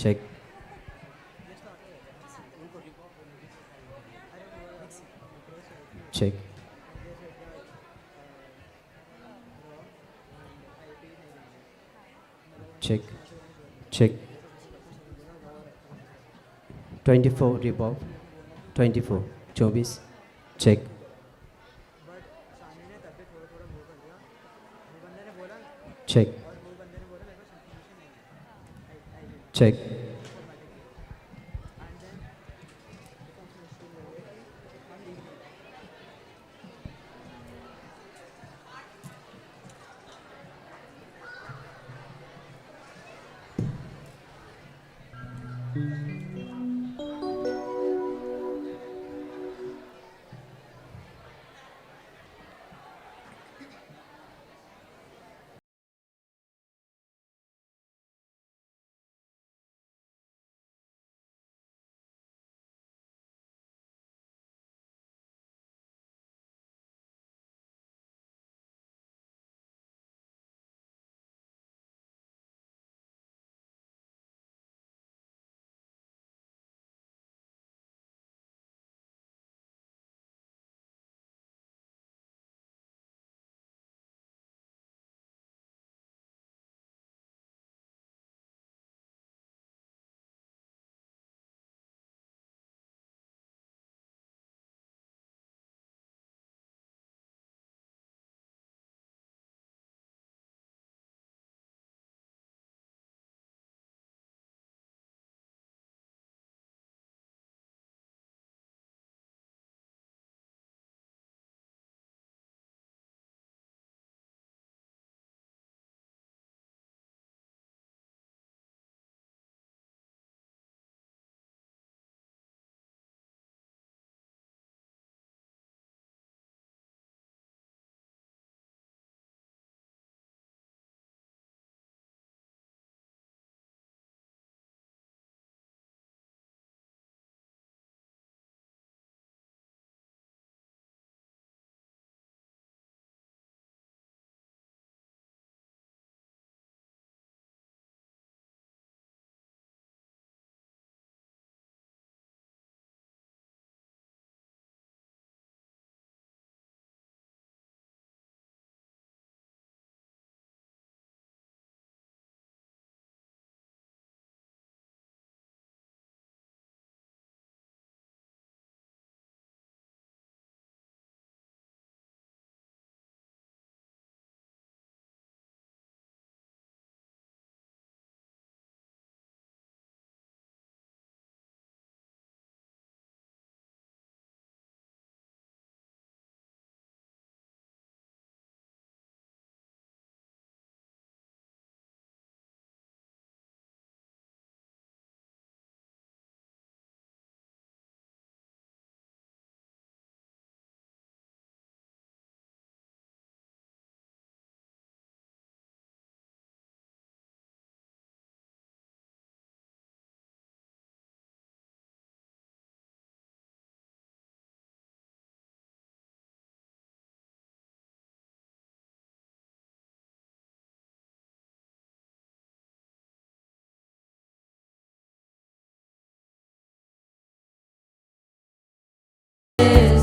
Check. Check. Check. Check. 24 रिबॉब 24 24 check check check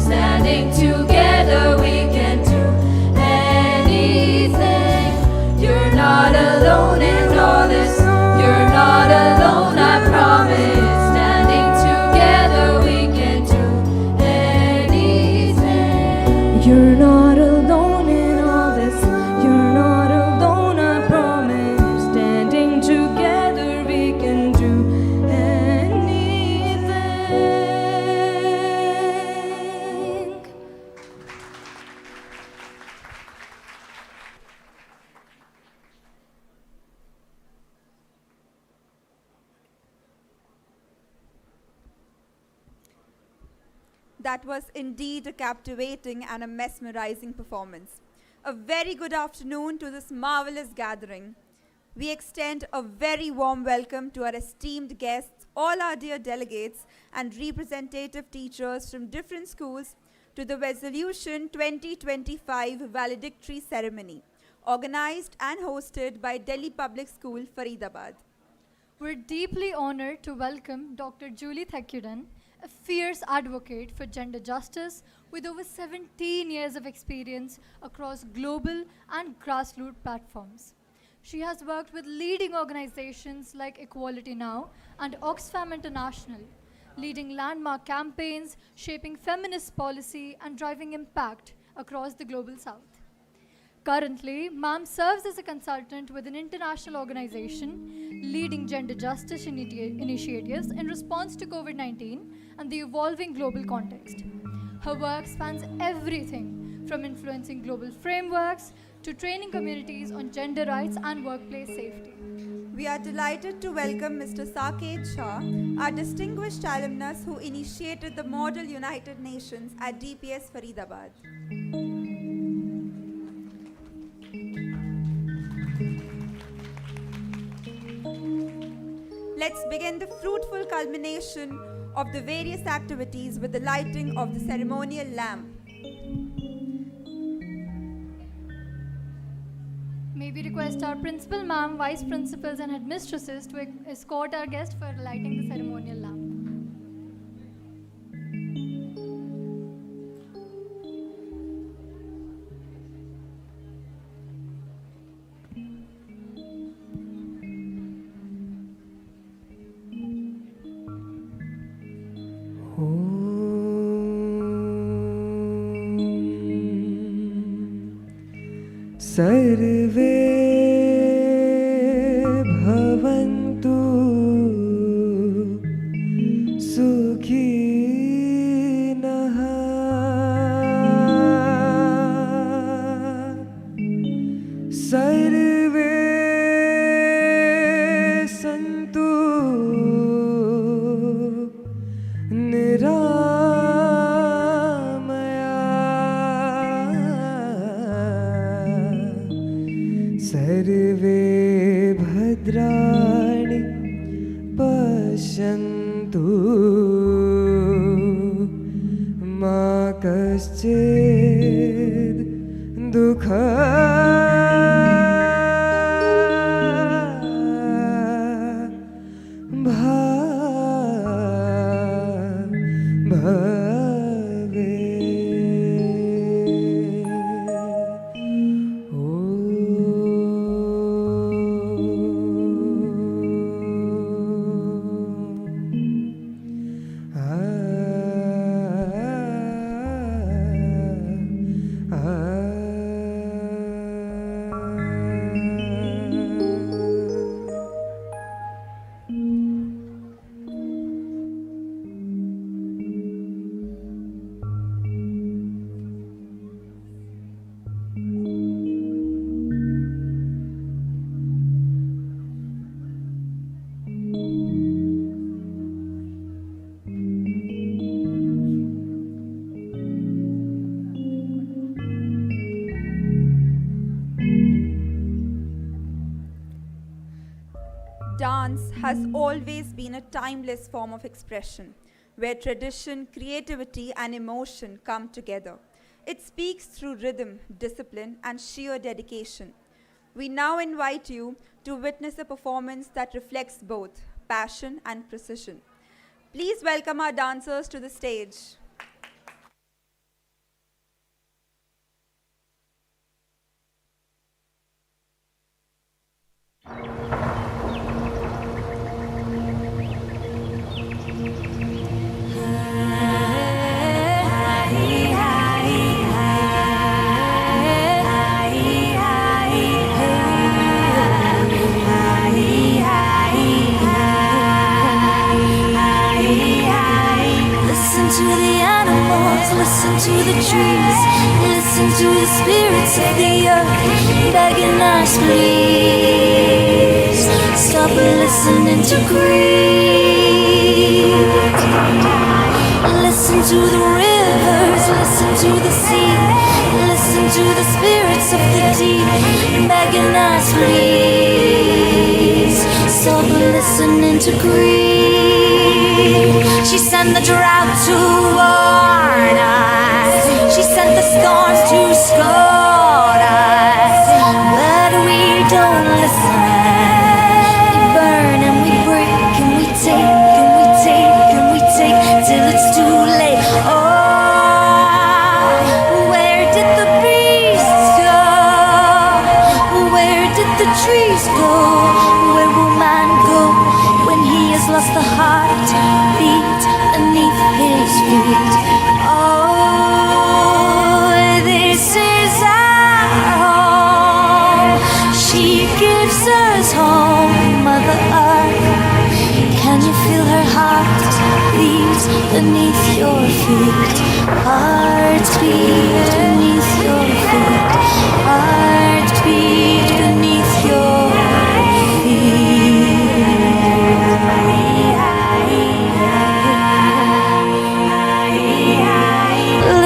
Standing together, we can do anything. You're not alone in all this. You're not alone, I promise. Standing together, we can do anything. You're not alone in all this. You're not alone, I promise. Standing together, we can do anything. that was indeed a captivating and a mesmerizing performance. A very good afternoon to this marvelous gathering. We extend a very warm welcome to our esteemed guests, all our dear delegates and representative teachers from different schools to the Vezolution 2025 valedictory ceremony, organized and hosted by Delhi Public School, Faridabad. We're deeply honored to welcome Dr. Julie Thekudan, a fierce advocate for gender justice with over 17 years of experience across global and grassroots platforms. She has worked with leading organizations like Equality Now and Oxfam International, leading landmark campaigns, shaping feminist policy, and driving impact across the global south. Currently, MAM serves as a consultant with an international organization leading gender justice initiatives in response to COVID-19 and the evolving global context. Her work spans everything from influencing global frameworks to training communities on gender rights and workplace safety. We are delighted to welcome Mr. Saket Shah, our distinguished alumnus who initiated the Model United Nations at DPS Faridabad. Let's begin the fruitful culmination of the various activities with the lighting of the ceremonial lamp. May we request our principal, ma'am, vice principals and headmistresses to escort our guest for lighting the ceremonial lamp. सर्वे भवन्तु सुखिनः सर्वे सन्तु सर्वे भद्राणि पश्यन्तु मा कश्चित् Dance has always been a timeless form of expression, where tradition, creativity, and emotion come together. It speaks through rhythm, discipline, and sheer dedication. We now invite you to witness a performance that reflects both passion and precision. Please welcome our dancers to the stage. Listen to the trees, listen to the spirits of the earth begging us please. Stop listening to greed. Listen to the river. to the sea. Listen to the spirits of the deep begging us, please. Stop listening to greed. She sent the drought to warn us. She sent the storm to scold us. But we don't listen. We burn and we break and we take and we take and we take till it's too late. Oh, where did the beasts go? Where did the trees go? Where will man go when he has lost the heart beat beneath his feet? Oh, this is our home. She gives us home, Mother Earth. Can you feel her heart beat beneath your feet? Heart beat beneath your feet. Heart beat beneath your feet.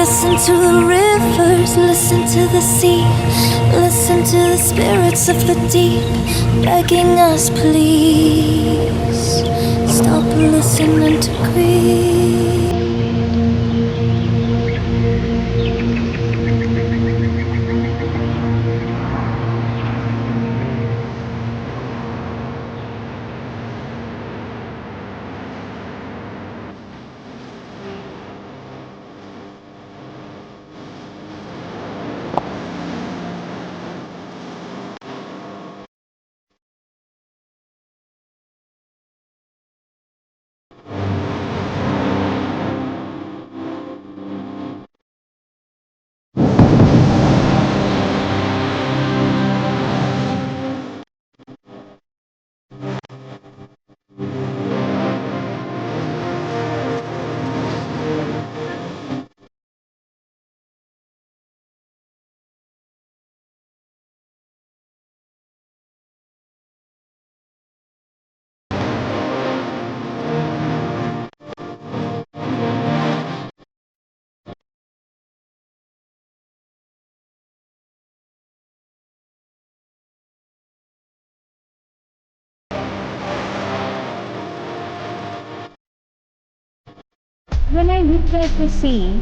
Listen to the rivers, listen to the sea. Listen to the spirits of the deep begging us, please. Stop listening to greed. When I looked at the sea,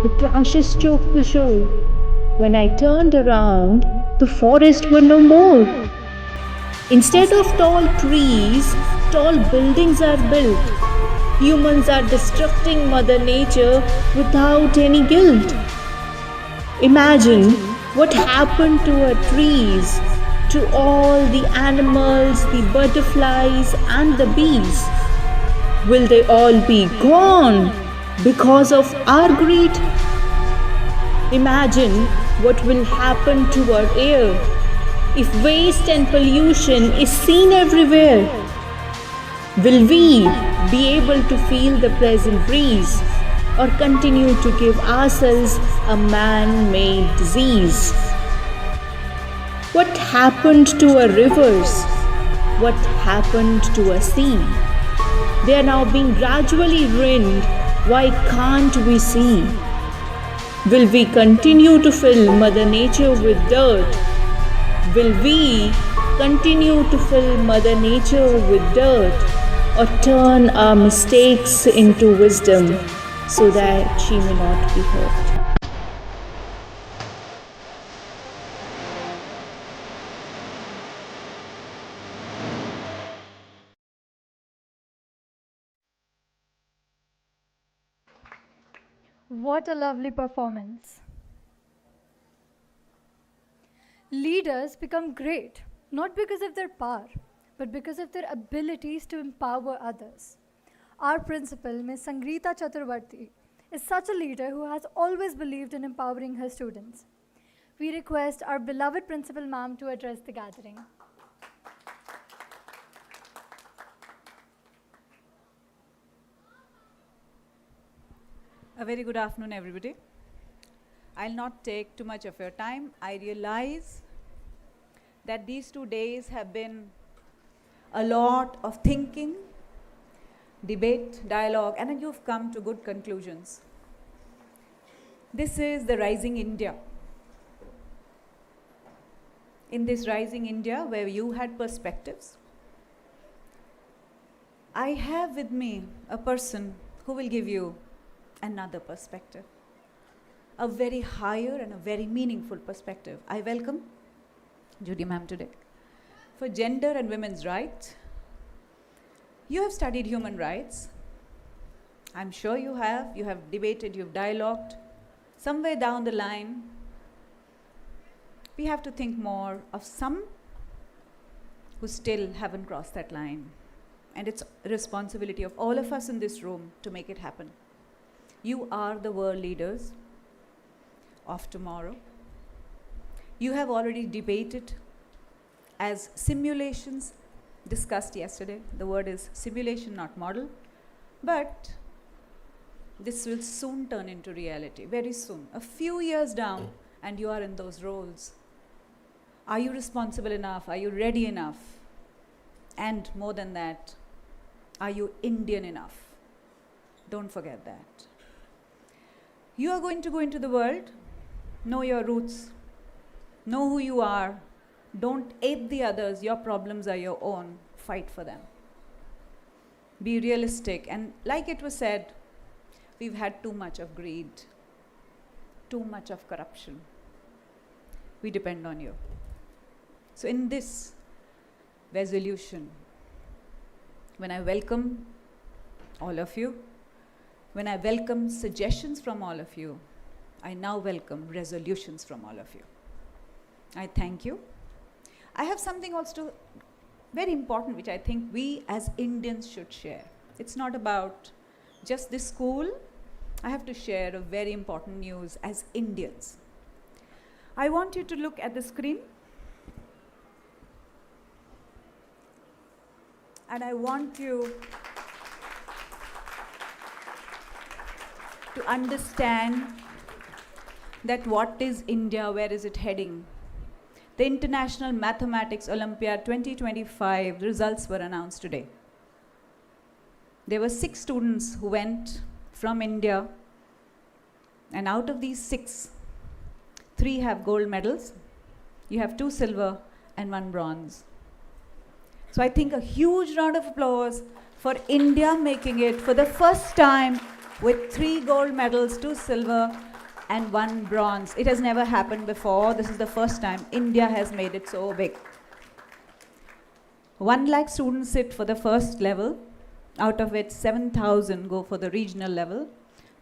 the branches choked the shore. When I turned around, the forest were no more. Instead of tall trees, tall buildings are built. Humans are destructing Mother Nature without any guilt. Imagine what happened to our trees, to all the animals, the butterflies, and the bees. Will they all be gone because of our greed? Imagine what will happen to our air if waste and pollution is seen everywhere. Will we be able to feel the present breeze or continue to give ourselves a man-made disease? What happened to our rivers? What happened to our sea? They are now being gradually ruined. Why can't we see? Will we continue to fill Mother Nature with dirt? Will we continue to fill Mother Nature with dirt, or turn our mistakes into wisdom so that she may not be hurt? What a lovely performance. Leaders become great, not because of their power, but because of their abilities to empower others. Our principal, Ms. Sangeeta Chaturvarti, is such a leader who has always believed in empowering her students. We request our beloved principal ma'am to address the gathering. A very good afternoon, everybody. I'll not take too much of your time. I realize that these 2 days have been a lot of thinking, debate, dialogue, and then you've come to good conclusions. This is the Rising India. In this Rising India, where you had perspectives, I have with me a person who will give you another perspective, a very higher and a very meaningful perspective. I welcome Judy ma'am today. For gender and women's rights, you have studied human rights. I'm sure you have. You have debated, you've dialogued. Somewhere down the line, we have to think more of some who still haven't crossed that line. And it's a responsibility of all of us in this room to make it happen. You are the world leaders of tomorrow. You have already debated as simulations discussed yesterday. The word is simulation, not model. But this will soon turn into reality, very soon. A few years down, and you are in those roles. Are you responsible enough? Are you ready enough? And more than that, are you Indian enough? Don't forget that. You are going to go into the world, know your roots, know who you are. Don't ape the others. Your problems are your own. Fight for them. Be realistic. And like it was said, we've had too much of greed, too much of corruption. We depend on you. So in this Vezolution, when I welcome all of you, when I welcome suggestions from all of you, I now welcome resolutions from all of you. I thank you. I have something also very important which I think we as Indians should share. It's not about just this school. I have to share a very important news as Indians. I want you to look at the screen. And I want you to understand that what is India, where is it heading? The International Mathematics Olympiad 2025 results were announced today. There were 6 students who went from India, and out of these 6, 3 have gold medals. You have 2 silver and 1 bronze. So I think a huge round of applause for India making it for the first time with 3 gold medals, 2 silver and 1 bronze. It has never happened before. This is the first time India has made it so big. 1 lakh students sit for the first level, out of which 7,000 go for the regional level.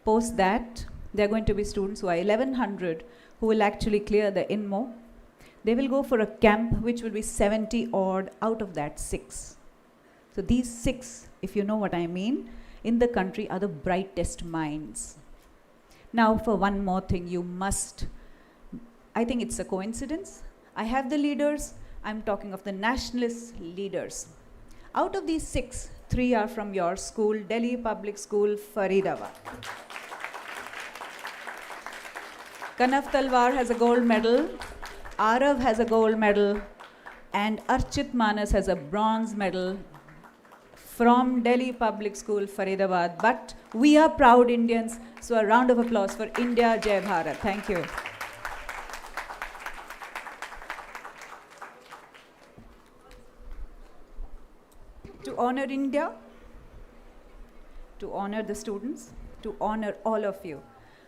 Post that, there are going to be students who are 1,100 who will actually clear the INMO. They will go for a camp which will be 70 odd out of that 6. So these 6, if you know what I mean, in the country are the brightest minds. Now for one more thing, you must, I think it's a coincidence. I have the leaders, I'm talking of the nationalist leaders. Out of these 6, 3 are from your school, Delhi Public School, Faridabad. Kanav Talwar has a gold medal, Arav has a gold medal, and Archit Manas has a bronze medal from Delhi Public School, Faridabad. But we are proud Indians, so a round of applause for India, Jai Bharat. Thank you. To honor India, to honor the students, to honor all of you,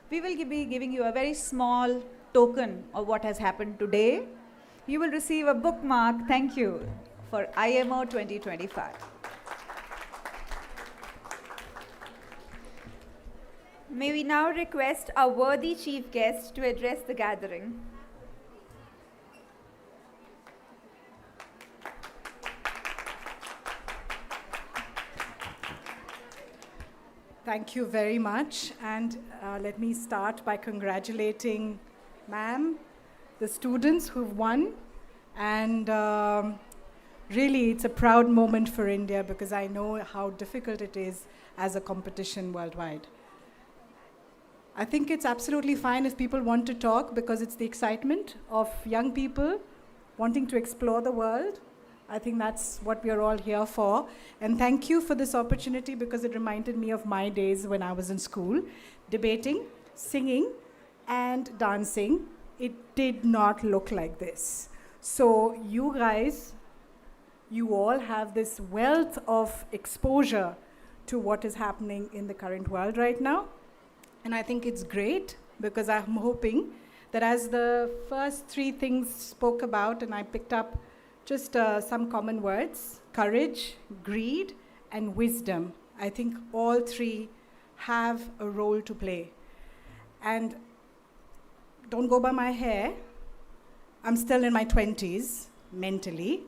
we will be giving you a very small token of what has happened today. You will receive a bookmark, thank you, for IMO 2025. May we now request our worthy chief guest to address the gathering. Thank you very much, and let me start by congratulating ma'am, the students who've won, and really it's a proud moment for India because I know how difficult it is as a competition worldwide. I think it's absolutely fine if people want to talk because it's the excitement of young people wanting to explore the world. I think that's what we are all here for. And thank you for this opportunity because it reminded me of my days when I was in school, debating, singing, and dancing, it did not look like this. So you guys, you all have this wealth of exposure to what is happening in the current world right now. And I think it's great because I'm hoping that as the first three things spoke about, and I picked up just some common words, courage, greed, and wisdom. I think all three have a role to play. And don't go by my hair. I'm still in my 20s mentally.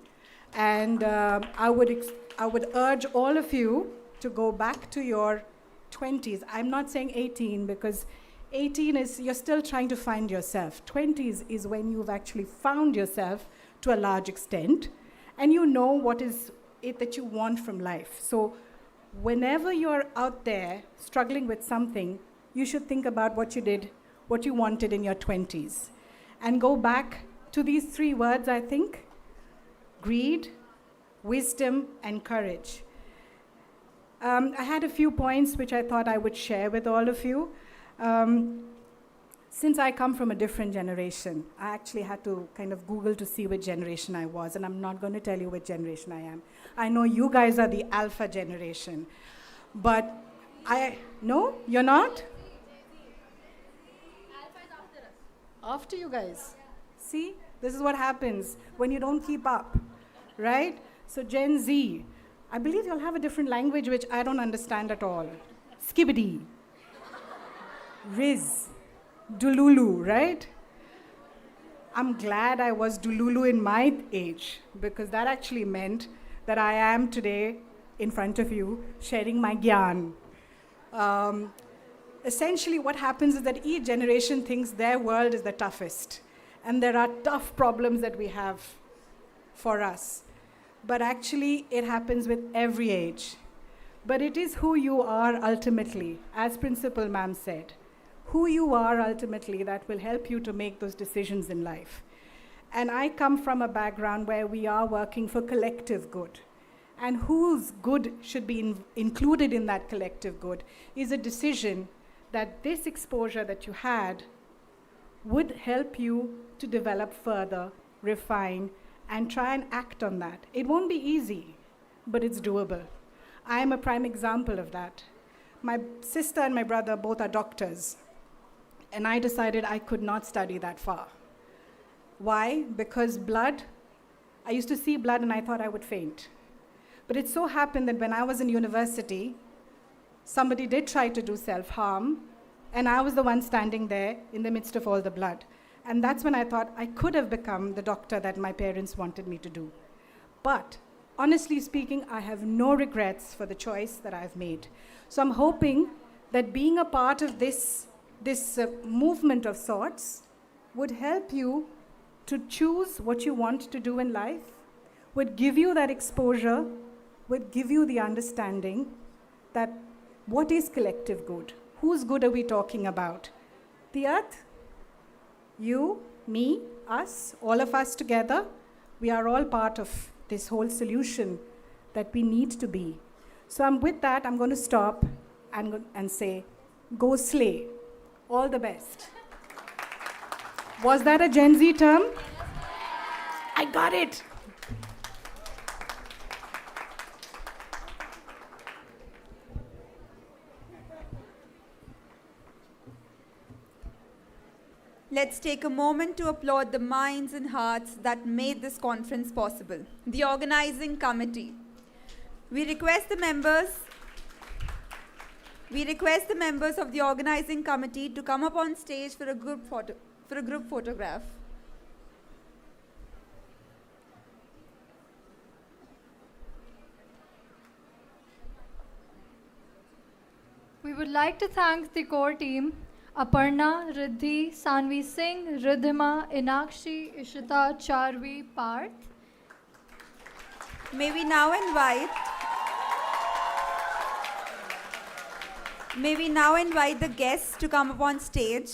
And I would urge all of you to go back to your 20s. I'm not saying 18 because 18 is you're still trying to find yourself. 20s is when you've actually found yourself to a large extent and you know what is it that you want from life. So whenever you're out there struggling with something, you should think about what you did, what you wanted in your 20s. And go back to these three words, I think: greed, wisdom, and courage. I had a few points which I thought I would share with all of you. Since I come from a different generation, I actually had to kind of Google to see which generation I was, and I'm not going to tell you which generation I am. I know you guys are the alpha generation, but no, you're not? Alpha is after us. After you guys. See, this is what happens when you don't keep up, right? So Gen Z, I believe you'll have a different language which I don't understand at all. Skibbity, Riz, Dululu, right? I'm glad I was Dululu in my age because that actually meant that I am today in front of you sharing my gyan. Essentially what happens is that each generation thinks their world is the toughest and there are tough problems that we have for us. But actually, it happens with every age. But it is who you are ultimately, as Principal Ma'am said. Who you are ultimately that will help you to make those decisions in life. And I come from a background where we are working for collective good. And whose good should be included in that collective good is a decision that this exposure that you had would help you to develop further, refine, and try and act on that. It won't be easy, but it's doable. I am a prime example of that. My sister and my brother both are doctors, and I decided I could not study that far. Why? Because blood, I used to see blood and I thought I would faint. But it so happened that when I was in university, somebody did try to do self-harm, and I was the one standing there in the midst of all the blood. And that's when I thought I could have become the doctor that my parents wanted me to do. But honestly speaking, I have no regrets for the choice that I've made. So I'm hoping that being a part of this movement of sorts would help you to choose what you want to do in life, would give you that exposure, would give you the understanding that what is collective good? Whose good are we talking about? The earth? You, me, us, all of us together, we are all part of this whole solution that we need to be. So with that, I'm going to stop and say, go slay. All the best. Was that a Gen Z term? I got it. Let's take a moment to applaud the minds and hearts that made this conference possible. The organizing committee. We request the members of the organizing committee to come up on stage for a group photograph. We would like to thank the core team, Aparna, Riddhi, Sanvi Singh, Riddhima, Inakshi, Ishita, Charvi, Parth. May we now invite the guests to come up on stage.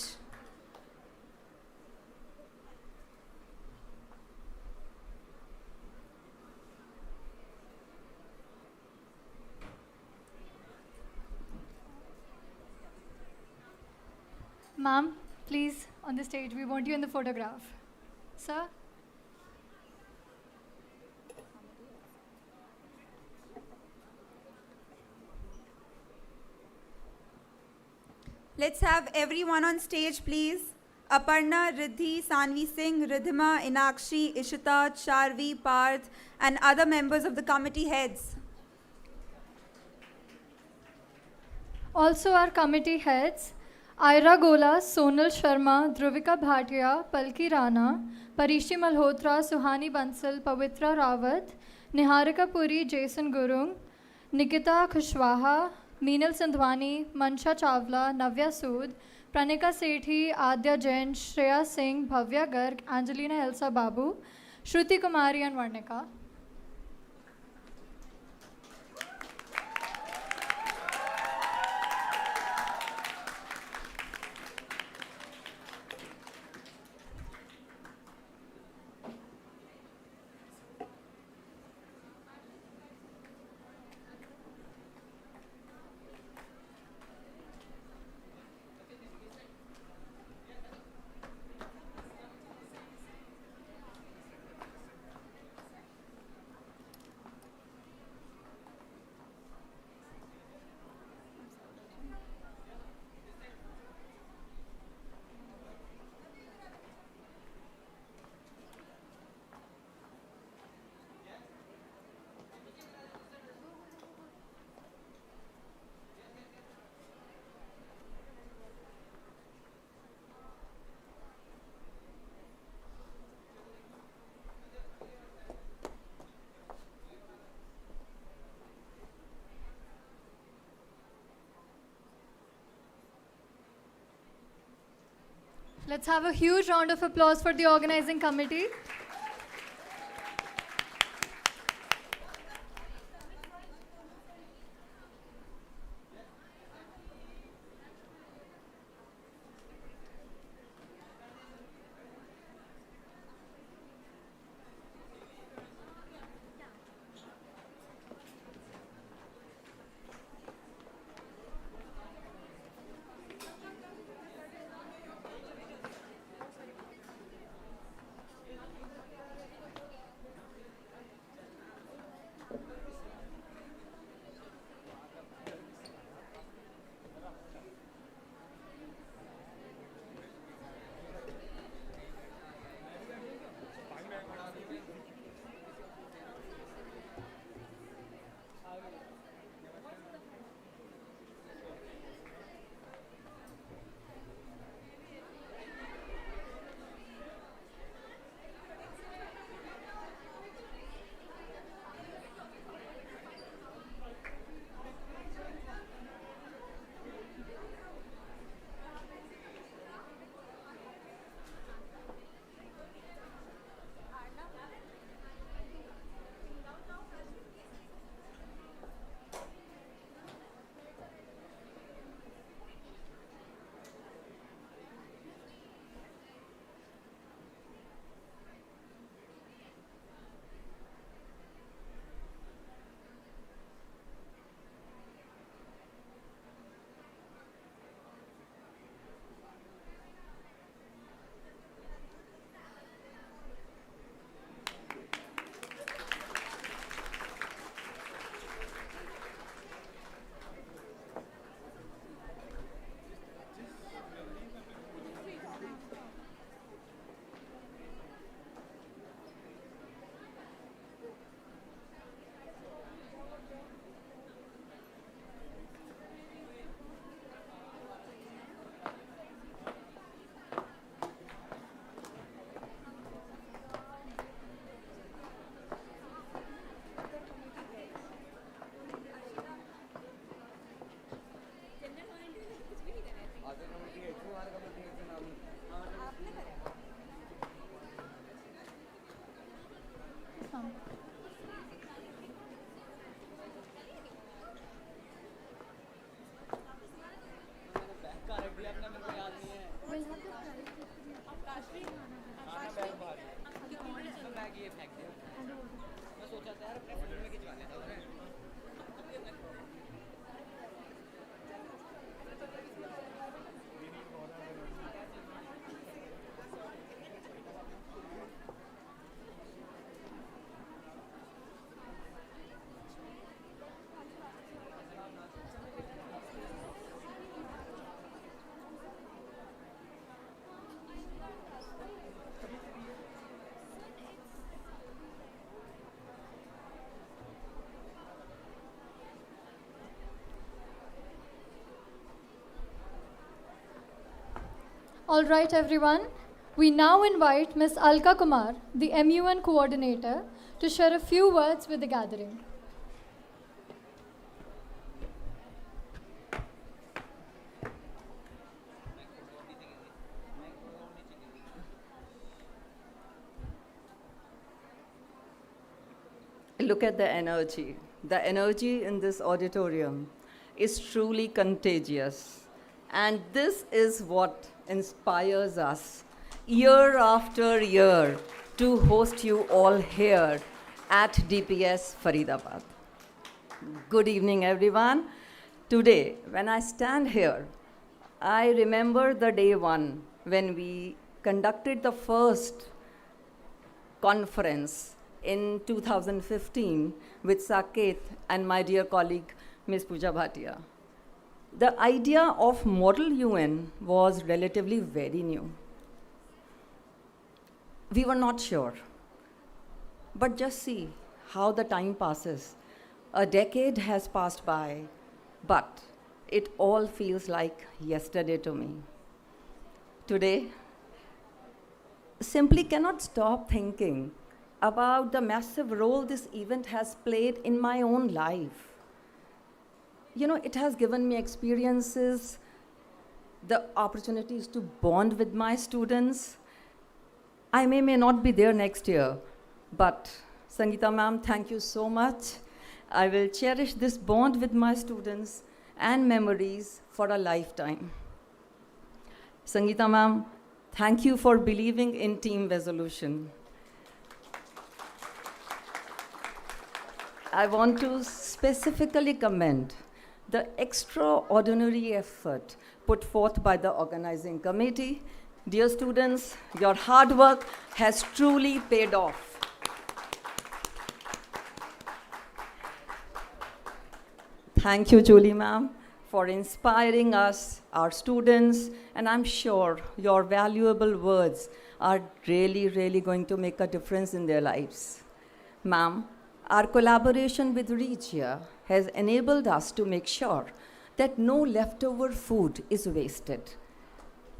Ma'am, Please, on the stage, we want you in the photograph. Sir? Let's have everyone on stage, please. Aparna, Riddhi, Sanvi Singh, Ridhima, Inakshi, Ishita, Charvi, Parth, and other members of the committee heads. Also our committee heads, Ira Gola, Sonal Sharma, Dhruvika Bhatia, Palki Rana, Parishi Malhotra, Suhani Bansal, Pavitra Rawat, Niharika Puri, Jason Gurung, Nikita Kushwaha, Meenal Sandhwani, Mansha Chawla, Navya Sood, Pranika Sethi, Adya Jain, Shreya Singh, Bhavya Garg, Angelina Elsa Babu, Shruti Kumari and Varnika. Let's have a huge round of applause for the organizing committee. All right, everyone. We now invite Ms. Alka Kumar, the MUN coordinator, to share a few words with the gathering. Look at the energy. The energy in this auditorium is truly contagious. And this is what inspires us year after year to host you all here at DPS Faridabad. Good evening, everyone. Today, when I stand here, I remember the day one when we conducted the first conference in 2015 with Saket and my dear colleague, Ms. Pooja Bhatia. The idea of Model UN was relatively very new. We were not sure. But just see how the time passes. A decade has passed by, but it all feels like yesterday to me. Today, simply cannot stop thinking about the massive role this event has played in my own life. You know, it has given me experiences, the opportunities to bond with my students. I may not be there next year, but Sangeeta ma'am, thank you so much. I will cherish this bond with my students and memories for a lifetime. Sangeeta ma'am, thank you for believing in Team Vezolution. I want to specifically commend the extraordinary effort put forth by the organizing committee. Dear students, your hard work has truly paid off. Thank you, Julie ma'am, for inspiring us, our students, and I'm sure your valuable words are really, really going to make a difference in their lives. Ma'am, our collaboration with Regia has enabled us to make sure that no leftover food is wasted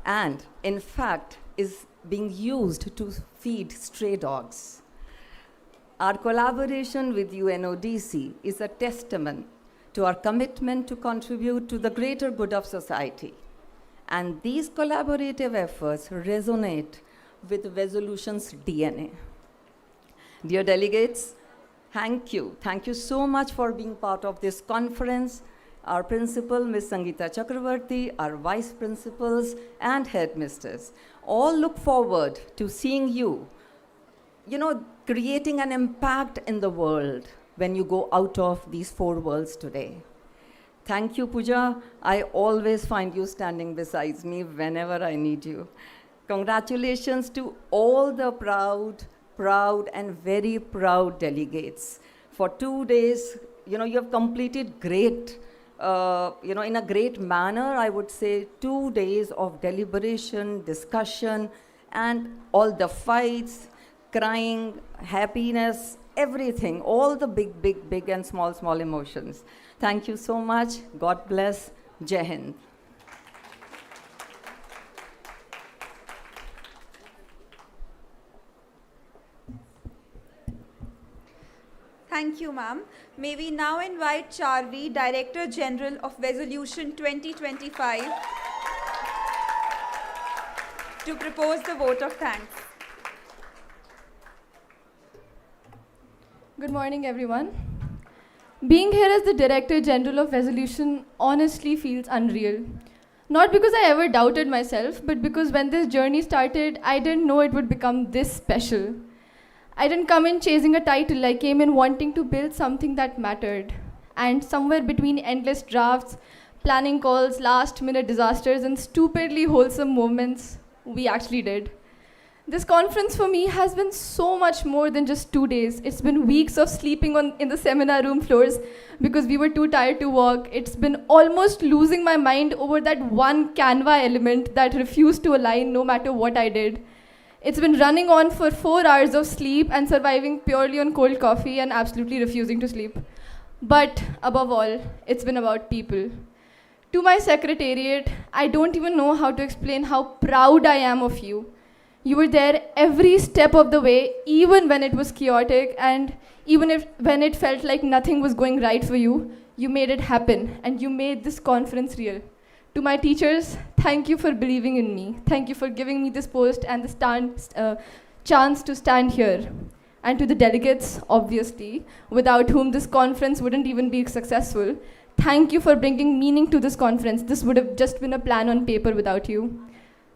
and, in fact, is being used to feed stray dogs. Our collaboration with UNODC is a testament to our commitment to contribute to the greater good of society. And these collaborative efforts resonate with Vezolution's DNA. Dear delegates, thank you. Thank you so much for being part of this conference. Our principal, Ms. Sangeeta Chakravarti, our vice principals, and headmisters all look forward to seeing you, creating an impact in the world when you go out of these four worlds today. Thank you, Pooja. I always find you standing beside me whenever I need you. Congratulations to all the proud and very proud delegates. For 2 days, you have completed great, in a great manner, I would say 2 days of deliberation, discussion, and all the fights, crying, happiness, everything, all the big and small emotions. Thank you so much. God bless. Jai Hind. Thank you, ma'am. May we now invite Charvi, Director General of Vezolution 2025, to propose the vote of thanks. Good morning, everyone. Being here as the Director General of Vezolution honestly feels unreal. Not because I ever doubted myself, but because when this journey started, I didn't know it would become this special. I didn't come in chasing a title, I came in wanting to build something that mattered. And somewhere between endless drafts, planning calls, last-minute disasters, and stupidly wholesome moments, we actually did. This conference for me has been so much more than just 2 days. It's been weeks of sleeping in the seminar room floors because we were too tired to walk. It's been almost losing my mind over that one Canva element that refused to align no matter what I did. It's been running on for 4 hours of sleep and surviving purely on cold coffee and absolutely refusing to sleep. But above all, it's been about people. To my secretariat, I don't even know how to explain how proud I am of you. You were there every step of the way, even when it was chaotic and even if when it felt like nothing was going right for you, you made it happen and you made this conference real. To my teachers, thank you for believing in me. Thank you for giving me this post and the chance to stand here. And to the delegates, obviously, without whom this conference wouldn't even be successful, thank you for bringing meaning to this conference. This would have just been a plan on paper without you.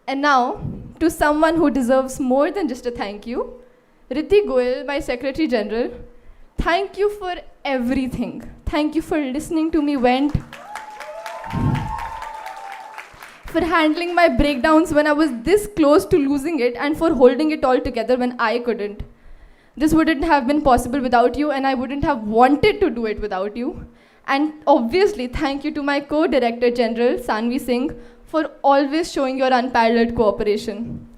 And now, to someone who deserves more than just a thank you, Riddhi Goyal, my Secretary General, thank you for everything. Thank you for listening to me vent, for handling my breakdowns when I was this close to losing it, and for holding it all together when I couldn't. This wouldn't have been possible without you, and I wouldn't have wanted to do it without you. And obviously, thank you to my co-director general, Sanvi Singh, for always showing your unparalleled cooperation.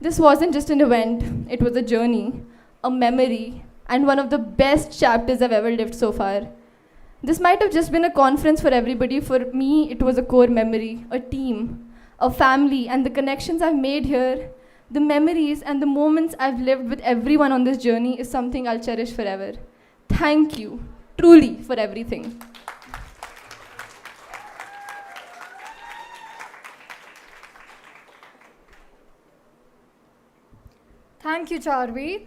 This wasn't just an event, it was a journey, a memory, and one of the best chapters I've ever lived so far. This might have just been a conference for everybody. For me, it was a core memory, a team, a family, and the connections I've made here, the memories and the moments I've lived with everyone on this journey is something I'll cherish forever. Thank you, truly, for everything. Thank you, Charvi.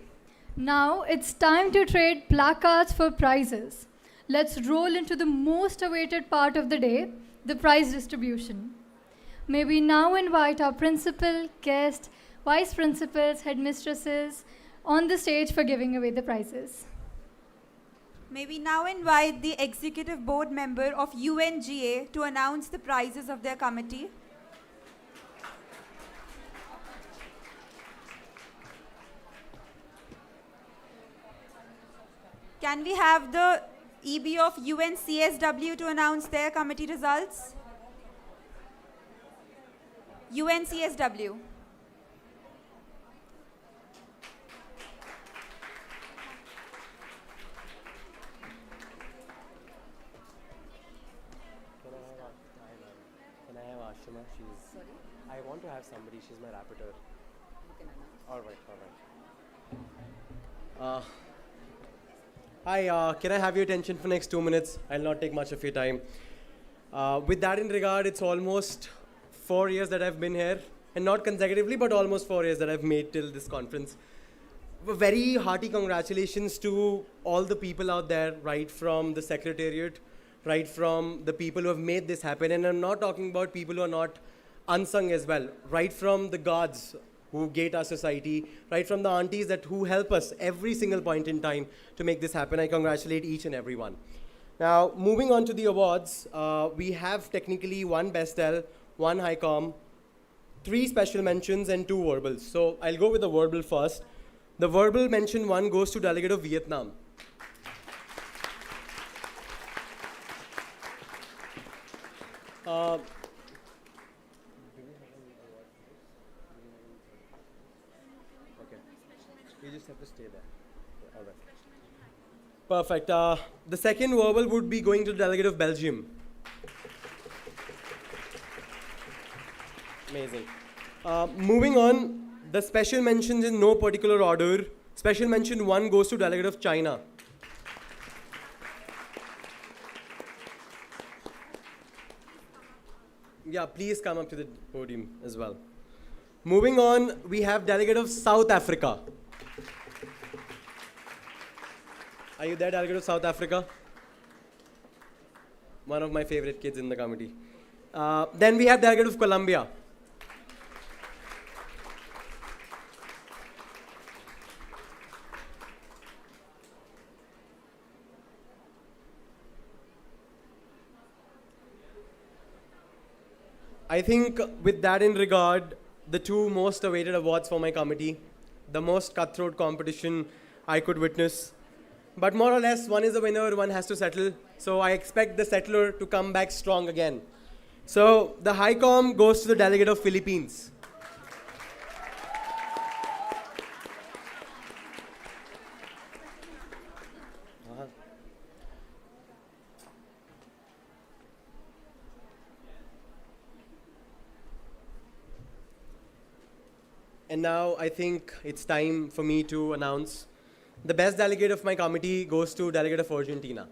Now it's time to trade placards for prizes. Let's roll into the most awaited part of the day, the prize distribution. May we now invite our principal, guest, vice principals, headmistresses on the stage for giving away the prizes. May we now invite the executive board member of UNGA to announce the prizes of their committee. Can we have the EB of UNCSW to announce their committee results? UNCSW. Can I have Ashima? Sorry? I want to have somebody. She's my rapporteur. You can announce. All right. Hi, can I have your attention for next 2 minutes? I'll not take much of your time. With that in regard, it's almost 4 years that I've been here, and not consecutively, but almost 4 years that I've made till this conference. A very hearty congratulations to all the people out there, right from the secretariat, right from the people who have made this happen. And I'm not talking about people who are not unsung as well, right from the gods who gate our society, right from the aunties who help us every single point in time to make this happen. I congratulate each and every one. Now, moving on to the awards, we have technically 1 Best L, 1 High Com, 3 special mentions, and 2 verbals. So I'll go with the verbal first. The verbal mention 1 goes to Delegate of Vietnam. You just have to stay there. Yeah, all right. Perfect. The second verbal would be going to the Delegate of Belgium. Amazing. Moving on, the special mentions in no particular order. Special mention 1 goes to Delegate of China. Yeah, please come up to the podium as well. Moving on, we have Delegate of South Africa. Are you there, Delegate of South Africa? One of my favorite kids in the committee. Then we have Delegate of Colombia. I think with that in regard, the 2 most awaited awards for my committee, the most cutthroat competition I could witness. But more or less, 1 is a winner, 1 has to settle. So I expect the settler to come back strong again. So the High Com goes to the Delegate of Philippines. And now I think it's time for me to announce the best delegate of my committee goes to Delegate of Argentina.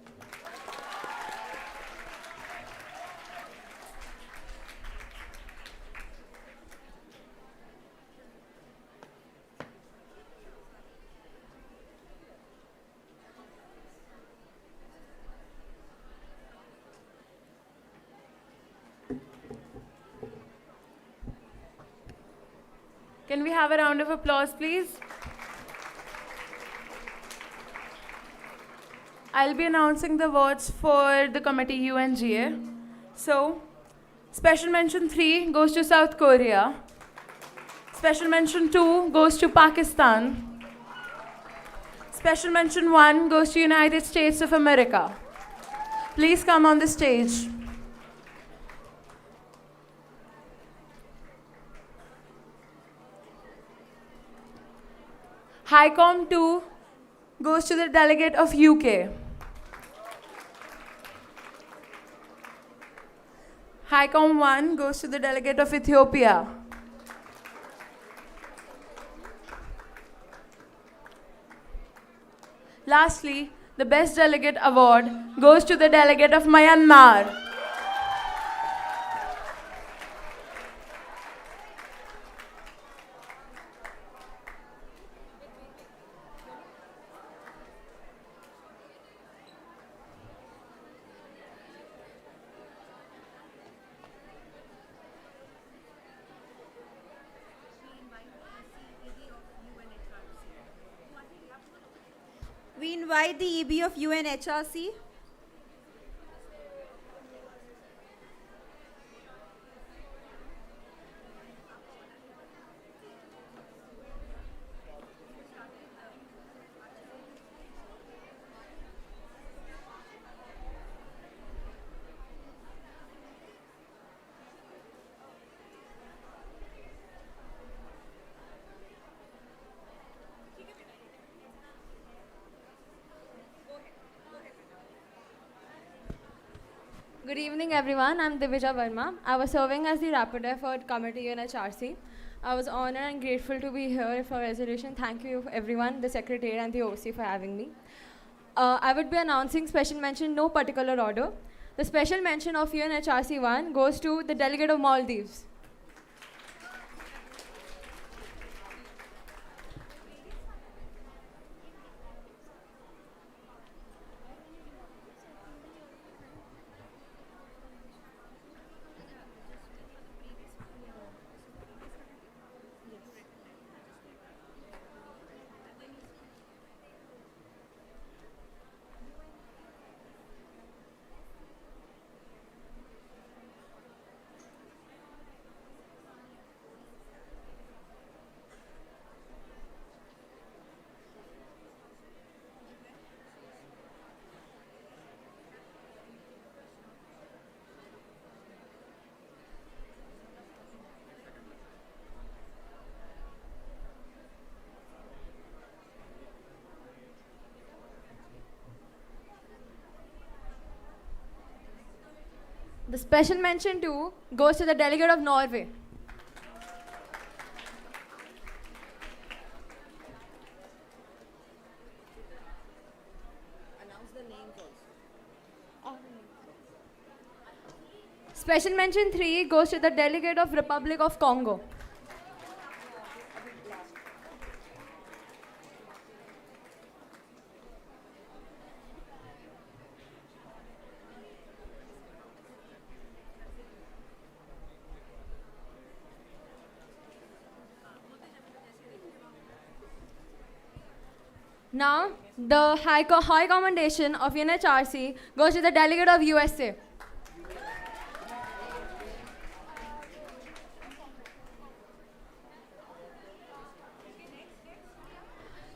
Can we have a round of applause, please? I'll be announcing the awards for the committee UNGA. So, special mention 3 goes to South Korea. Special mention 2 goes to Pakistan. Special mention 1 goes to United States of America. Please come on the stage. HiCom 2 goes to the delegate of UK. HiCom 1 goes to the delegate of Ethiopia. Lastly, the Best Delegate Award goes to the delegate of Myanmar. We invite the EB of UNHRC. Good evening, everyone. I'm Divija Verma. I was serving as the Rapid Effort Committee UNHRC. I was honored and grateful to be here for resolution. Thank you, everyone, the Secretary and the OC for having me. I would be announcing special mention, no particular order. The special mention of UNHRC 1 goes to the delegate of Maldives. The special mention 2 goes to the delegate of Norway. Special mention 3 goes to the delegate of Republic of Congo. Now, the high commendation of UNHRC goes to the delegate of USA.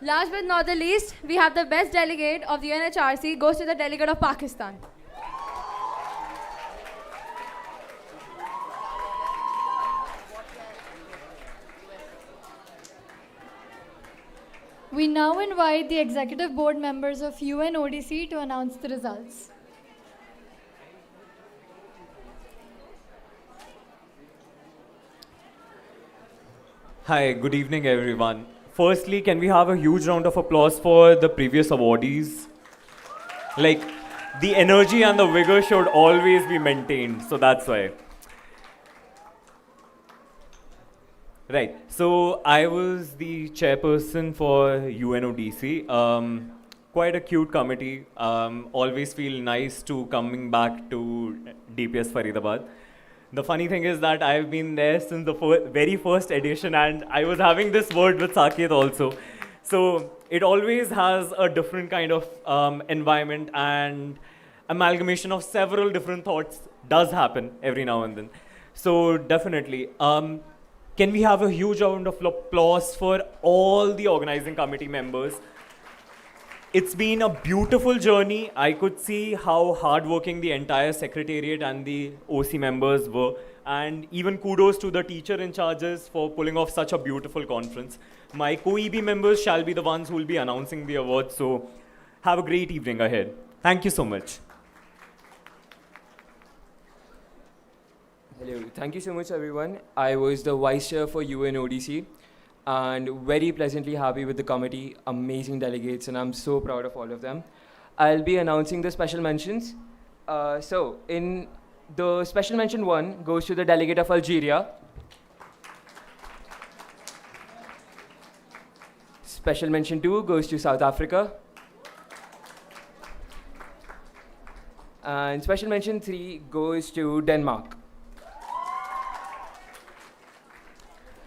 Last but not the least, we have the best delegate of the UNHRC goes to the delegate of Pakistan. We now invite the executive board members of UNODC to announce the results. Hi, good evening, everyone. Firstly, can we have a huge round of applause for the previous awardees? Like, the energy and the vigor should always be maintained, so that's why. Right, so I was the chairperson for UNODC. Quite a cute committee. Always feel nice to coming back to DPS Faridabad. The funny thing is that I've been there since the very first edition, and I was having this word with Saket also. So it always has a different kind of environment, and amalgamation of several different thoughts does happen every now and then. So definitely. Can we have a huge round of applause for all the organizing committee members? It's been a beautiful journey. I could see how hardworking the entire secretariat and the OC members were. And even kudos to the teacher in charges for pulling off such a beautiful conference. My co-EB members shall be the ones who will be announcing the awards. So have a great evening ahead. Thank you so much. Hello, thank you so much everyone. I was the vice chair for UNODC and very pleasantly happy with the committee, amazing delegates, and I'm so proud of all of them. I'll be announcing the special mentions. So in the special mention 1 goes to the delegate of Algeria. Special mention 2 goes to South Africa. And special mention 3 goes to Denmark.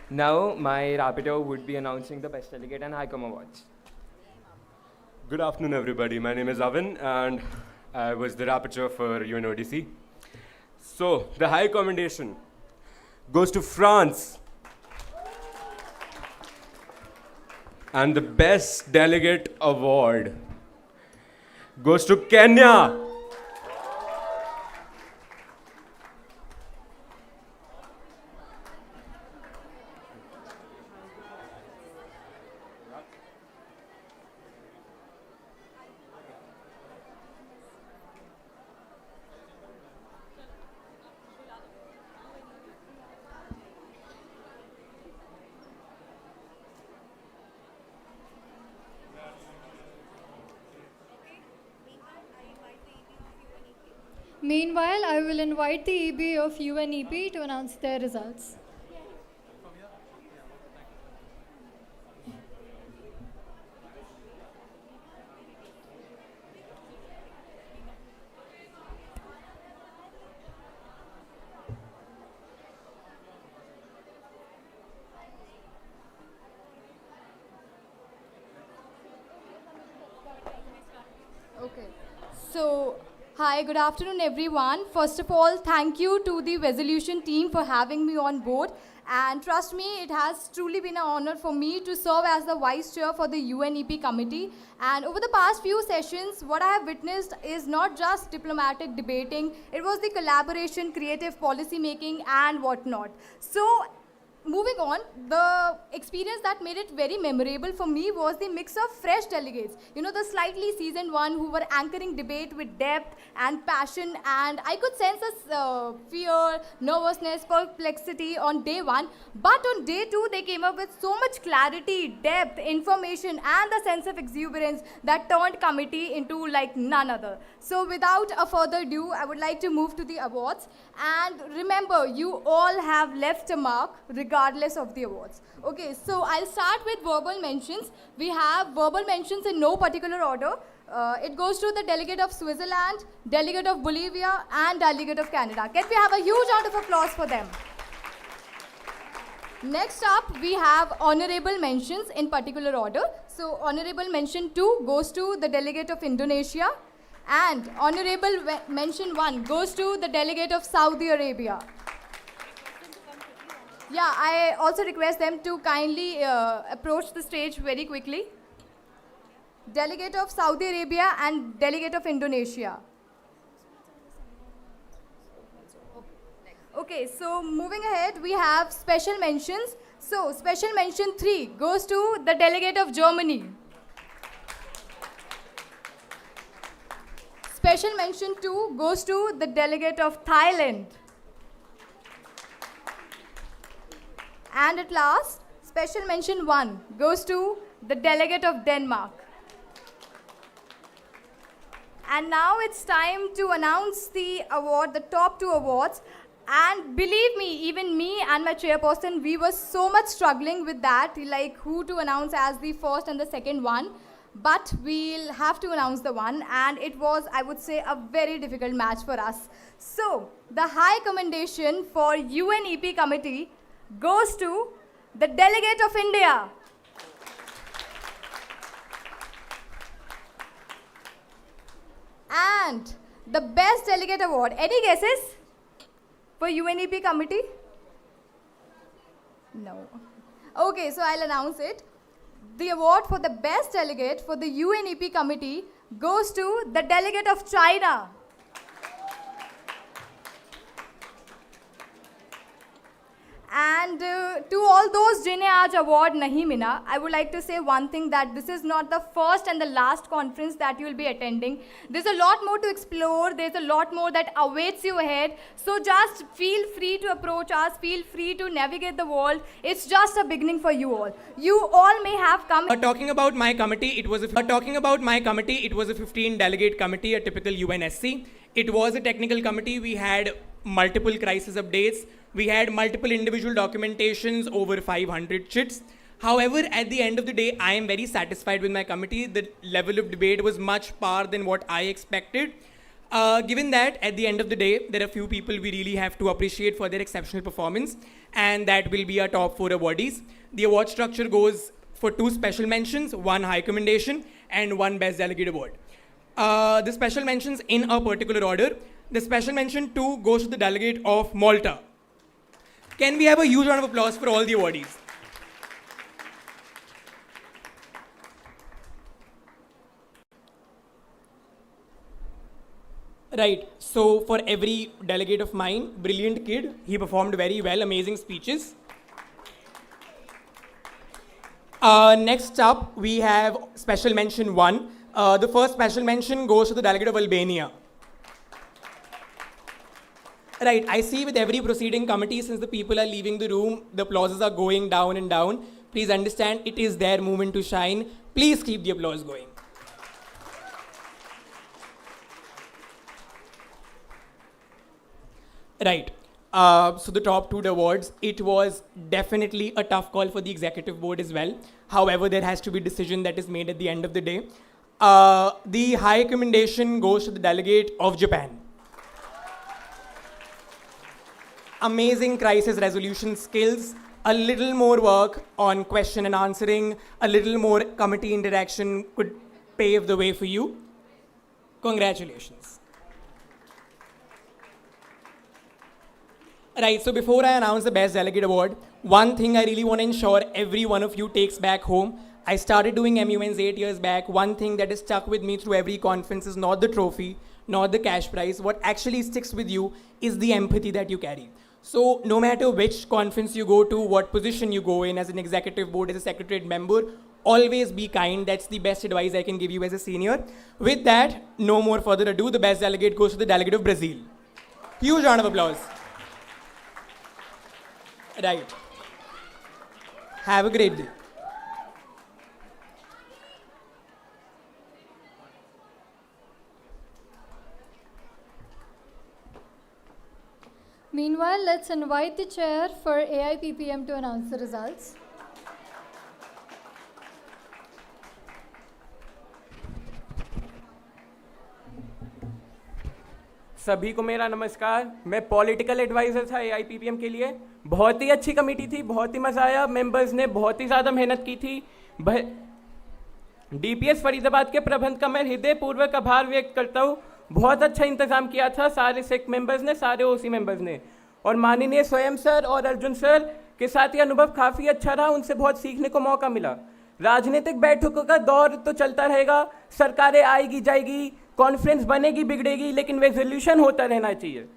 Now, my rapporteur would be announcing the Best Delegate and HICOM Awards. Good afternoon, everybody. My name is Avan, and I was the rapporteur for UNODC. So, the high commendation goes to France. And the Best Delegate Award goes to Kenya. Meanwhile, I will invite the EB of UNEP to announce their results. Okay. So, hi, good afternoon, everyone. First of all, thank you to the Vezolution team for having me on board. And trust me, it has truly been an honor for me to serve as the vice chair for the UNEP committee. And over the past few sessions, what I have witnessed is not just diplomatic debating, it was the collaboration, creative policy making, and whatnot. So, moving on, the experience that made it very memorable for me was the mix of fresh delegates. You know, the slightly seasoned one who were anchoring debate with depth and passion, and I could sense a fear, nervousness, perplexity on day 1. But on day 2, they came up with so much clarity, depth, information, and the sense of exuberance that turned committee into like none other. So without a further ado, I would like to move to the awards. And remember, you all have left a mark regardless of the awards. Okay, so I'll start with verbal mentions. We have verbal mentions in no particular order. It goes to the delegate of Switzerland, delegate of Bolivia, and delegate of Canada. Can we have a huge round of applause for them? Next up, we have honorable mentions in particular order. So honorable mention 2 goes to the delegate of Indonesia, and honorable mention 1 goes to the delegate of Saudi Arabia. Yeah, I also request them to kindly approach the stage very quickly. Delegate of Saudi Arabia and delegate of Indonesia. Okay, so moving ahead, we have special mentions. So special mention 3 goes to the delegate of Germany. Special mention 2 goes to the delegate of Thailand. And at last, special mention 1 goes to the delegate of Denmark. And now it's time to announce the award, the top 2 awards. And believe me, even me and my chairperson, we were so much struggling with that, like who to announce as the first and the second one. But we'll have to announce the one, and it was, I would say, a very difficult match for us. So, the high commendation for UNEP committee goes to the delegate of India. And the best delegate award, any guesses for UNEP committee? No. Okay, so I'll announce it. The award for the best delegate for the UNEP committee goes to the delegate of China. And to all those जिन्हें आज award नहीं मिला, I would like to say one thing, that this is not the first and the last conference that you will be attending. There's a lot more to explore. There's a lot more that awaits you ahead. So just feel free to approach us. Feel free to navigate the world. It's just a beginning for you all. You all may have come. Talking about my committee, it was a 15 delegate committee, a typical UNSC. It was a technical committee. We had multiple crisis updates. We had multiple individual documentations, over 500 chits. However, at the end of the day, I am very satisfied with my committee. The level of debate was much par than what I expected. Given that, at the end of the day, there are few people we really have to appreciate for their exceptional performance, and that will be our top 4 awardees. The award structure goes for 2 special mentions, 1 high commendation, and 1 best delegate award. The special mentions in a particular order. The special mention 2 goes to the delegate of Malta. Can we have a huge round of applause for all the awardees? Right, so for every delegate of mine, brilliant kid, he performed very well, amazing speeches. Next up, we have special mention 1. The first special mention goes to the delegate of Albania. Right, I see with every proceeding committee, since the people are leaving the room, the applauses are going down and down. Please understand, it is their moment to shine. Please keep the applause going. Right, so the top 2 awards, it was definitely a tough call for the executive board as well. However, there has to be a decision that is made at the end of the day. The high commendation goes to the delegate of Japan. Amazing crisis resolution skills, a little more work on question and answering, a little more committee interaction could pave the way for you. Congratulations. Right, so before I announce the Best Delegate Award, one thing I really want to ensure every one of you takes back home. I started doing MUNs 8 years back. One thing that is stuck with me through every conference is not the trophy, not the cash prize. What actually sticks with you is the empathy that you carry. So no matter which conference you go to, what position you go in as an executive board, as a secretariat member, always be kind. That's the best advice I can give you as a senior. With that, no more further ado, the best delegate goes to the delegate of Brazil. Huge round of applause. Right. Have a great day. Meanwhile, let's invite the chair for AIPPM to announce the results. सभी को मेरा नमस्कार। मैं political adviser था AIPPM के लिए। बहुत ही अच्छी कमेटी थी, बहुत ही मज़ा आया। मेंबर्स ने बहुत ही ज़्यादा मेहनत की थी। DPS फरीदाबाद के प्रबंध का मैं हृदयपूर्वक आभार व्यक्त करता हूँ। बहुत अच्छा इंतज़ाम किया था सारे सेक मेंबर्स ने, सारे OC मेंबर्स ने। और माननीय स्वयं सर और अर्जुन सर के साथ ये अनुभव काफ़ी अच्छा रहा, उनसे बहुत सीखने को मौका मिला। राजनीतिक बैठकों का दौर तो चलता रहेगा, सरकारें आएगी जाएगी, कॉन्फ्रेंस बनेगी बिगड़ेगी, लेकिन वेज़ोल्यूशन होता रहना चाहिए।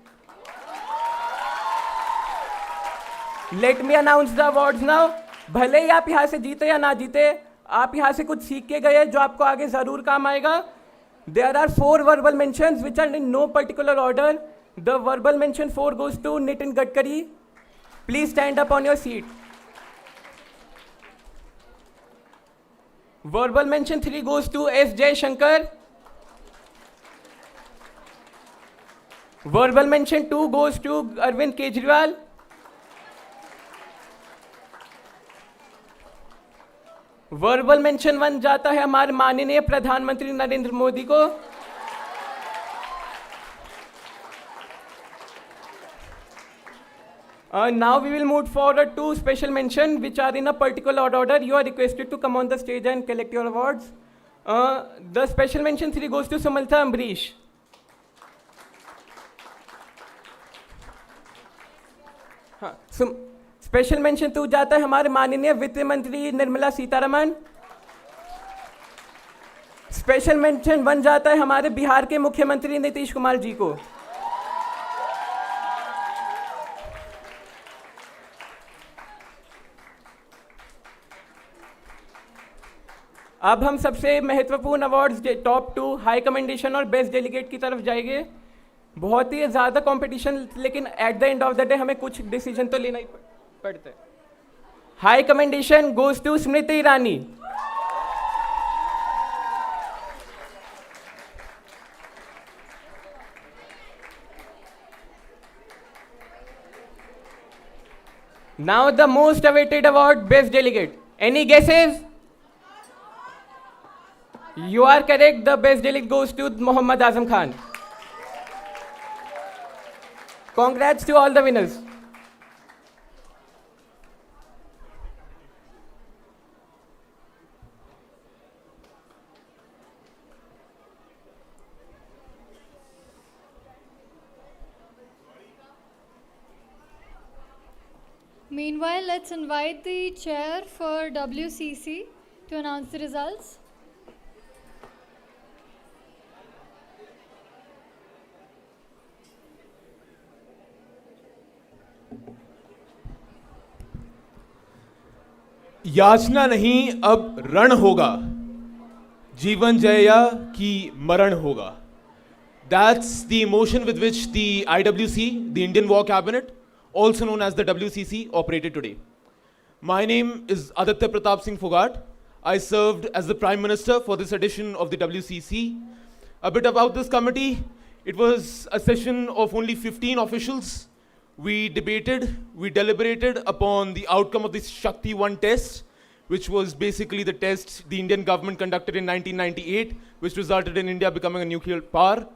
Let me announce the awards now. भले ही आप यहाँ से जीते या ना जीते, आप यहाँ से कुछ सीख के गए जो आपको आगे ज़रूर काम आएगा। There are 4 verbal mentions which are in no particular order. The verbal mention 4 goes to Nitin Gadkari. Please stand up on your seat. Verbal mention 3 goes to S. Shankar. Verbal mention 2 goes to Arvind Kejriwal. Verbal mention 1 जाता है हमारे माननीय प्रधानमंत्री नरेंद्र मोदी को. Now we will move forward to special mention which are in a particular order. You are requested to come on the stage and collect your awards. The special mention 3 goes to Sumaltha Ambrish. Special mention 2 जाता है हमारे माननीय वित्त मंत्री Nirmala Sitharaman. Special mention 1 जाता है हमारे बिहार के मुख्यमंत्री नीतीश कुमार जी को. अब हम सबसे महत्वपूर्ण अवार्ड्स टॉप 2 हाई कमेंडेशन और बेस्ट डेलीगेट की तरफ जाएंगे. बहुत ही ज़्यादा कंपटीशन, लेकिन at the end of the day हमें कुछ डिसीजन तो लेना ही पड़ता है. High commendation goes to Smriti Irani. Now the most awaited award, Best Delegate. Any guesses? You are correct. The Best Delegate goes to Muhammad Azam Khan. Congrats to all the winners. Meanwhile, let's invite the chair for WCC to announce the results. याचना नहीं अब रण होगा, जीवन जया की मरण होगा. That's the emotion with which the IWC, the Indian War Cabinet, also known as the WCC, operated today. My name is Aditya Pratap Singh Fogart. I served as the Prime Minister for this edition of the WCC. A bit about this committee. It was a session of only 15 officials. We debated, we deliberated upon the outcome of this Shakti 1 test, which was basically the test the Indian government conducted in 1998, which resulted in India becoming a nuclear power.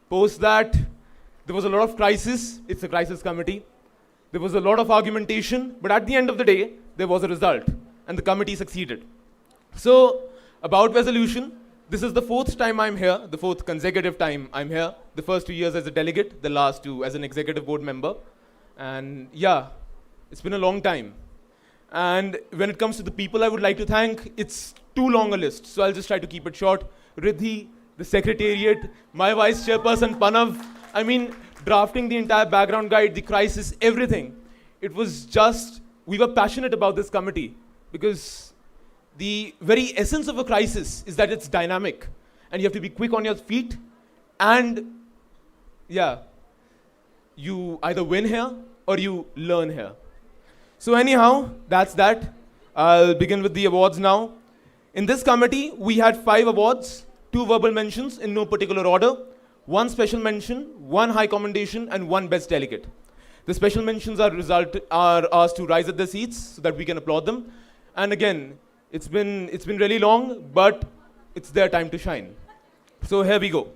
Post that, there was a lot of crisis. It's a crisis committee. There was a lot of argumentation, but at the end of the day, there was a result, and the committee succeeded. So, about Vezolution, this is the 4th time I'm here, the 4th consecutive time I'm here. The first 2 years as a delegate, the last 2 as an executive board member. And yeah, it's been a long time. And when it comes to the people I would like to thank, it's too long a list, so I'll just try to keep it short. Riddhi, the secretariat, my vice chairperson Panav, I mean, drafting the entire background guide, the crisis, everything. It was just, we were passionate about this committee because the very essence of a crisis is that it's dynamic and you have to be quick on your feet, and yeah, you either win here or you learn here. So anyhow, that's that. I'll begin with the awards now. In this committee, we had 5 awards, 2 verbal mentions in no particular order, 1 special mention, 1 high commendation, and 1 best delegate. The special mentions are asked to rise at their seats so that we can applaud them. And again, it's been really long, but it's their time to shine. So here we go.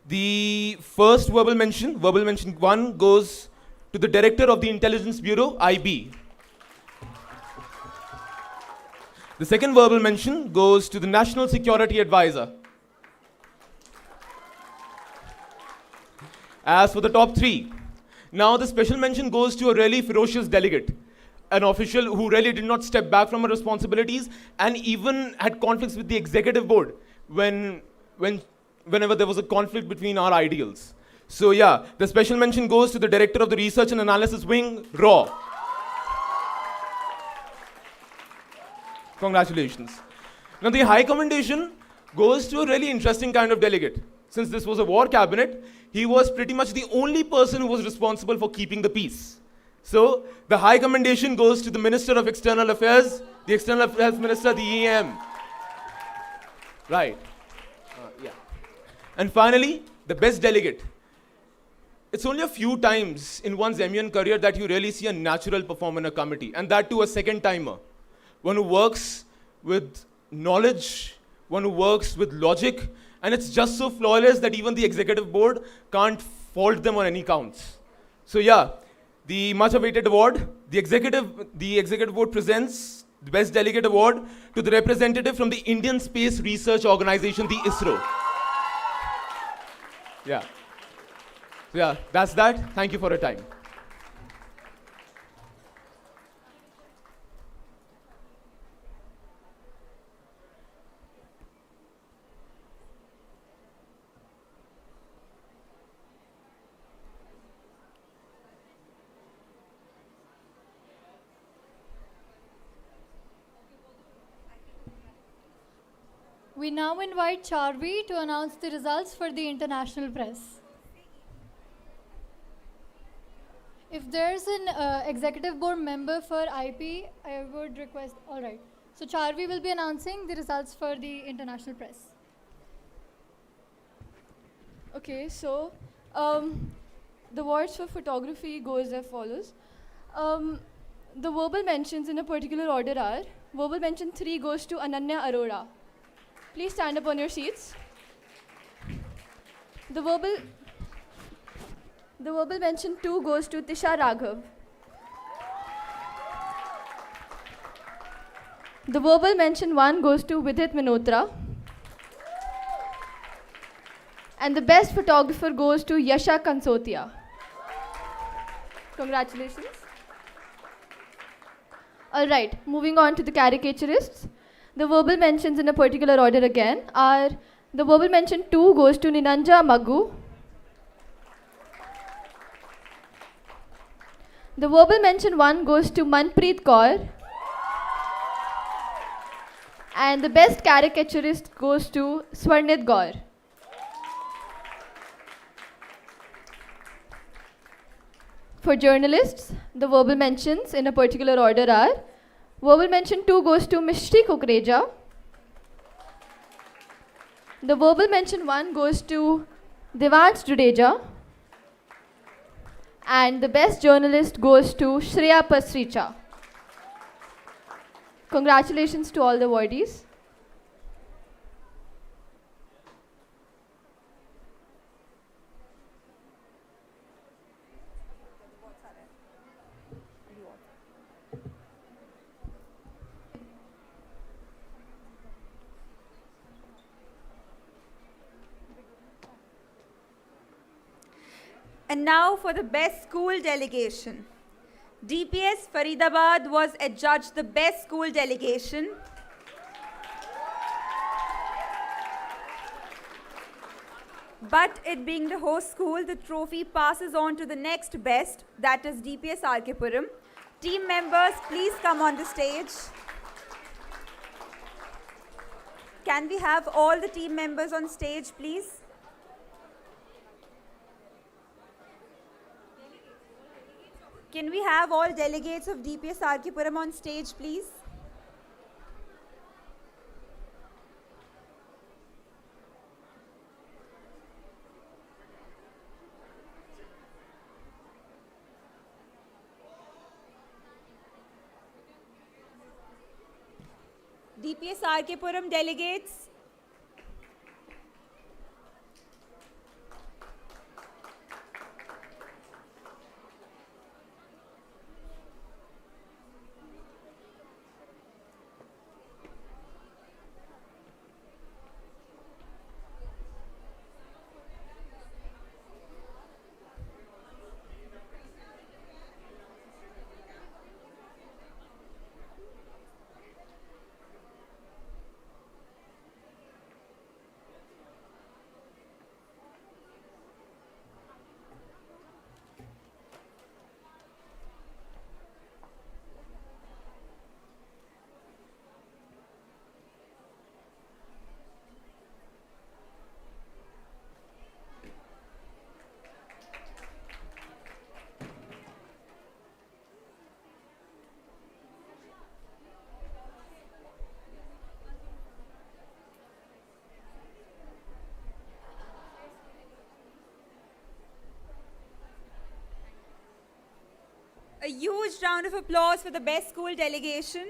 The first verbal mention 1, goes to the Director of the Intelligence Bureau, IB. The second verbal mention goes to the National Security Advisor. As for the top 3, now the special mention goes to a really ferocious delegate, an official who really did not step back from her responsibilities and even had conflicts with the executive board whenever there was a conflict between our ideals. So yeah, the special mention goes to the Director of the Research and Analysis Wing, RAW. Congratulations. Now the high commendation goes to a really interesting kind of delegate. Since this was a war cabinet, he was pretty much the only person who was responsible for keeping the peace. So the high commendation goes to the Minister of External Affairs, the External Affairs Minister, the EM. Right. Yeah. And finally, the best delegate. It's only a few times in one's MUN career that you really see a natural performer in a committee, and that too a second timer. One who works with knowledge, one who works with logic, and it's just so flawless that even the executive board can't fault them on any counts. So yeah, the much awaited award, the executive board presents the best delegate award to the representative from the Indian Space Research Organization, the ISRO. Yeah. So yeah, that's that. Thank you for your time. We now invite Charvi to announce the results for the international press. If there's an executive board member for IP, I would request, all right. So Charvi will be announcing the results for the international press. Okay, so the awards for photography goes as follows. The verbal mentions in a particular order are, verbal mention 3 goes to Ananya Arora. Please stand up on your seats. The verbal mention 2 goes to Tisha Raghav. The verbal mention 1 goes to Vidit Minotra. And the best photographer goes to Yasha Kansotia. Congratulations. All right, moving on to the caricaturists. The verbal mentions in a particular order again are, the verbal mention 2 goes to Ninanja Maggu. The verbal mention 1 goes to Manpreet Kaur. And the best caricaturist goes to Swarnit Gaur. For journalists, the verbal mentions in a particular order are, verbal mention 2 goes to Mishri Kukreja. The verbal mention 1 goes to Devansh Judeja. And the best journalist goes to Shreya Pasricha. Congratulations to all the awardees. And now for the best school delegation. DPS Faridabad was adjudged the best school delegation. But it being the host school, the trophy passes on to the next best, that is DPS Arkepuram. Team members, please come on the stage. Can we have all the team members on stage, please? Can we have all delegates of DPS Arkepuram on stage, please? DPS Arkepuram delegates. A huge round of applause for the best school delegation.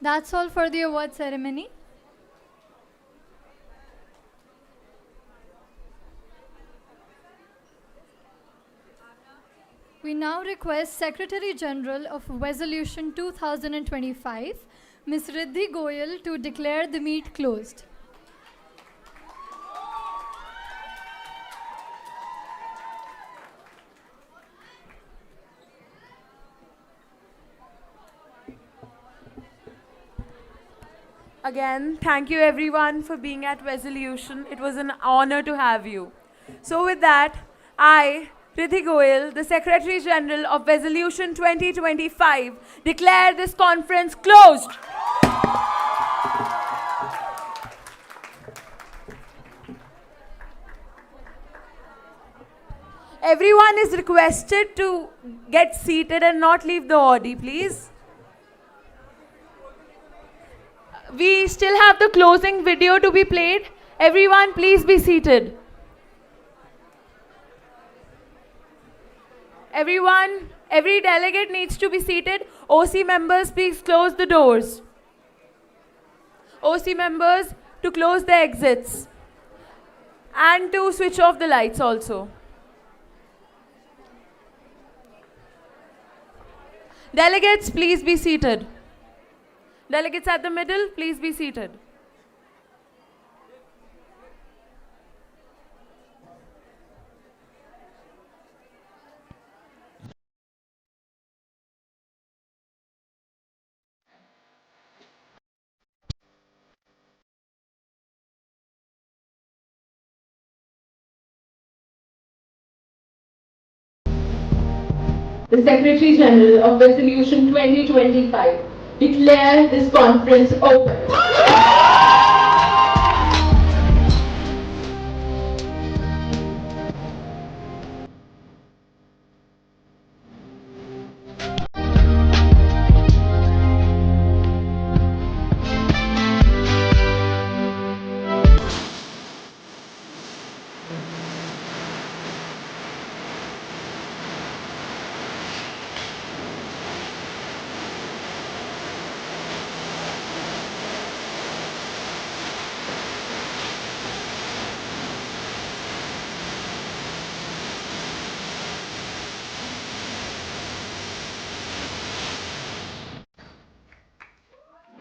That's all for the award ceremony. We now request Secretary General of Vezolution 2025, Ms. Riddhi Goyal, to declare the meet closed. Again, thank you everyone for being at Vezolution. It was an honor to have you. So with that, I, Riddhi Goyal, the Secretary General of Vezolution 2025, declare this conference closed. Everyone is requested to get seated and not leave the Audi, please. We still have the closing video to be played. Everyone, please be seated. Everyone, every delegate needs to be seated. OC members, please close the doors. OC members, to close the exits. And to switch off the lights also. Delegates, please be seated. Delegates at the middle, please be seated. The Secretary General of Vezolution 2025 declare this conference open.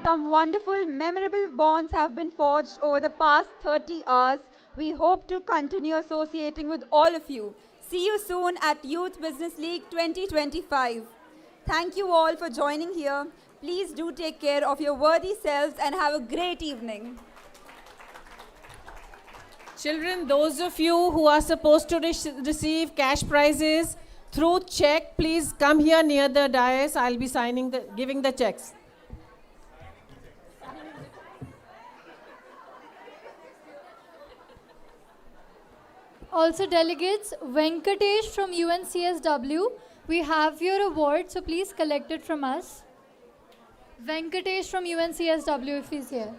Some wonderful, memorable bonds have been forged over the past 30 hours. We hope to continue associating with all of you. See you soon at Youth Business League 2025. Thank you all for joining here. Please do take care of your worthy selves and have a great evening. Children, those of you who are supposed to receive cash prizes through check, please come here near the dais. I'll be giving the checks. Also, delegates, Venkatesh from UNCSW, we have your award, so please collect it from us. Venkatesh from UNCSW, if he's here.